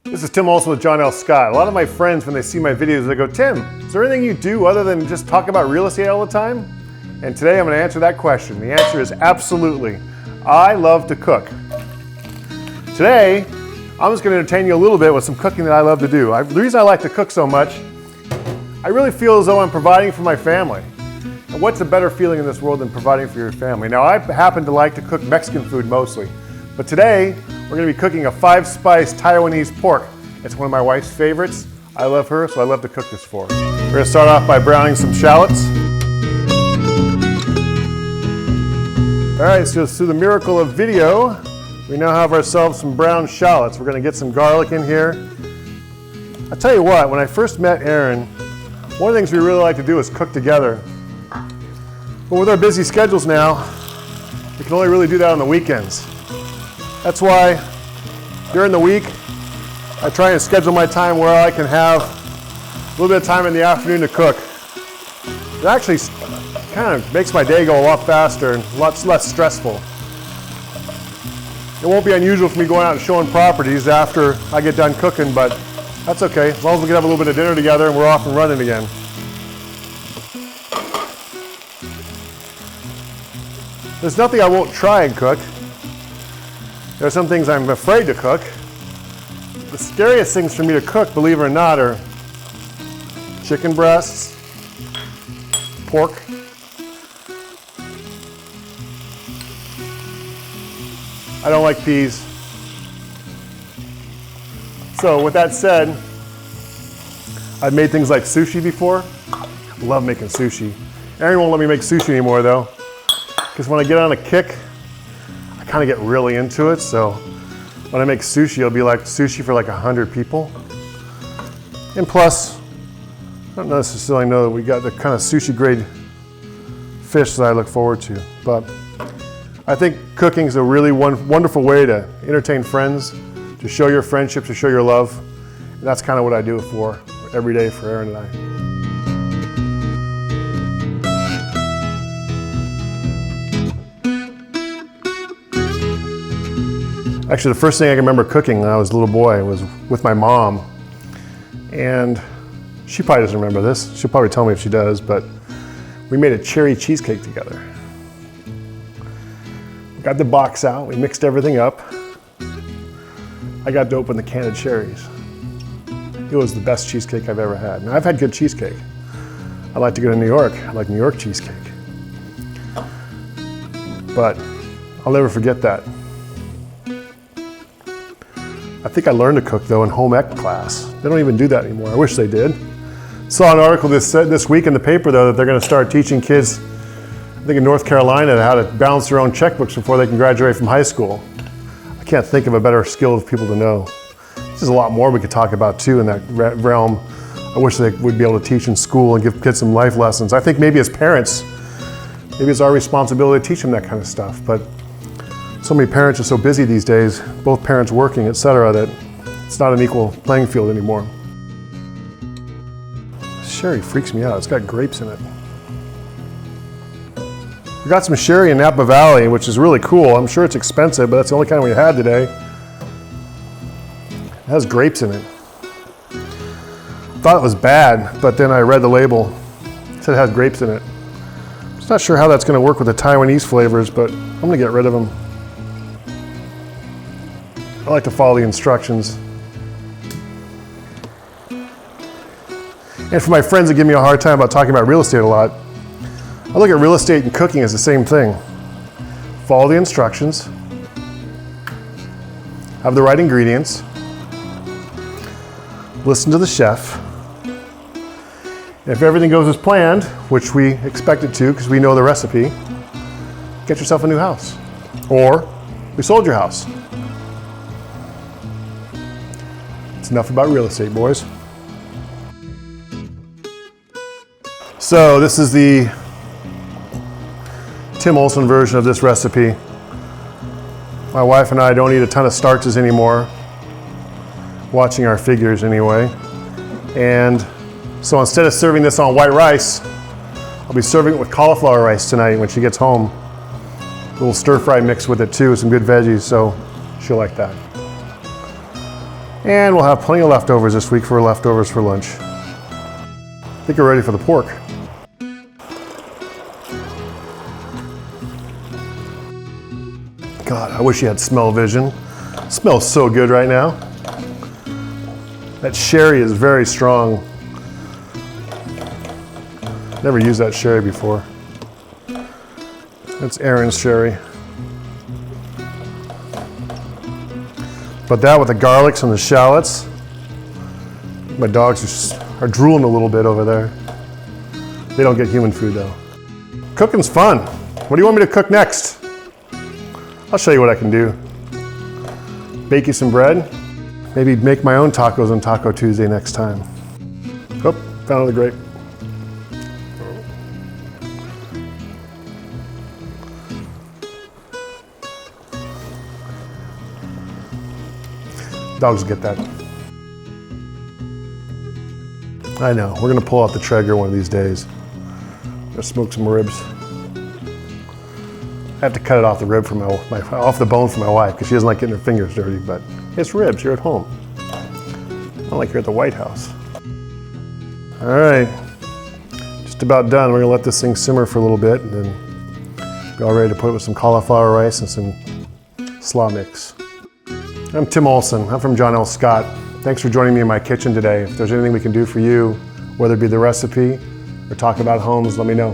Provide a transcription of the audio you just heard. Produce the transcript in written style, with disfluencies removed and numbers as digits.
This is Tim Olsen with John L. Scott. A lot of my friends, when they see my videos, they go, Tim, is there anything you do other than just talk about real estate all the time? And today I'm going to answer that question. The answer is absolutely. I love to cook. Today, I'm just going to entertain you a little bit with some cooking that I love to do. The reason I like to cook so much, I really feel as though I'm providing for my family. And what's a better feeling in this world than providing for your family? Now, I happen to like to cook Mexican food mostly, but today, we're going to be cooking a 5-spice Taiwanese pork. It's one of my wife's favorites. I love her, so I love to cook this for her. We're going to start off by browning some shallots. All right, so through the miracle of video, we now have ourselves some brown shallots. We're going to get some garlic in here. I'll tell you what, when I first met Erin, one of the things we really like to do is cook together. But with our busy schedules now, we can only really do that on the weekends. That's why during the week, I try and schedule my time where I can have a little bit of time in the afternoon to cook. It actually kind of makes my day go a lot faster and lots less stressful. It won't be unusual for me going out and showing properties after I get done cooking, but that's okay, as long as we can have a little bit of dinner together and we're off and running again. There's nothing I won't try and cook. There are some things I'm afraid to cook. The scariest things for me to cook, believe it or not, are chicken breasts, pork, I don't like peas. So with that said, I've made things like sushi before. I love making sushi. Erin won't let me make sushi anymore though, because when I get on a kick, I kind of get really into it. So when I make sushi, it'll be like sushi for like 100 people. And plus, I don't necessarily know that we got the kind of sushi grade fish that I look forward to. But I think cooking is a really wonderful way to entertain friends, to show your friendship, to show your love. And that's kind of what I do it for every day for Erin and I. Actually, the first thing I can remember cooking when I was a little boy was with my mom. And she probably doesn't remember this. She'll probably tell me if she does, but we made a cherry cheesecake together. We got the box out, we mixed everything up. I got to open the can of cherries. It was the best cheesecake I've ever had. Now, I've had good cheesecake. I like to go to New York. I like New York cheesecake. But I'll never forget that. I think I learned to cook though in home ec class. They don't even do that anymore. I wish they did. Saw an article this week in the paper though that they're going to start teaching kids, I think in North Carolina, how to balance their own checkbooks before they can graduate from high school. I can't think of a better skill of people to know. There's a lot more we could talk about too in that realm. I wish they would be able to teach in school and give kids some life lessons. I think maybe as parents, maybe it's our responsibility to teach them that kind of stuff. But so many parents are so busy these days, both parents working, etc., that it's not an equal playing field anymore. Sherry freaks me out. It's got grapes in it. We got some sherry in Napa Valley, which is really cool. I'm sure it's expensive, but that's the only kind we had today. It has grapes in it. Thought it was bad, but then I read the label. It said it has grapes in it. I'm just not sure how that's going to work with the Taiwanese flavors, but I'm going to get rid of them. I like to follow the instructions. And for my friends that give me a hard time about talking about real estate a lot, I look at real estate and cooking as the same thing. Follow the instructions, have the right ingredients, listen to the chef. And if everything goes as planned, which we expect it to because we know the recipe, get yourself a new house. Or we sold your house. It's enough about real estate, boys. So this is the Tim Olsen version of this recipe. My wife and I don't eat a ton of starches anymore, watching our figures anyway. And so instead of serving this on white rice, I'll be serving it with cauliflower rice tonight when she gets home. A little stir fry mix with it too, some good veggies, so she'll like that. And we'll have plenty of leftovers this week for leftovers for lunch. I think we're ready for the pork. God, I wish you had smell vision. It smells so good right now. That sherry is very strong. Never used that sherry before. That's Aaron's sherry. But that with the garlics and the shallots, my dogs are drooling a little bit over there. They don't get human food though. Cooking's fun. What do you want me to cook next? I'll show you what I can do. Bake you some bread. Maybe make my own tacos on Taco Tuesday next time. Oh, found the grape. Dogs get that. I know, we're gonna pull out the Traeger one of these days. I'm gonna smoke some ribs. I have to cut it off the rib from off the bone for my wife because she doesn't like getting her fingers dirty, but it's ribs, you're at home. Not like you're at the White House. All right, just about done. We're gonna let this thing simmer for a little bit and then be all ready to put it with some cauliflower rice and some slaw mix. I'm Tim Olsen, I'm from John L. Scott. Thanks for joining me in my kitchen today. If there's anything we can do for you, whether it be the recipe or talk about homes, let me know.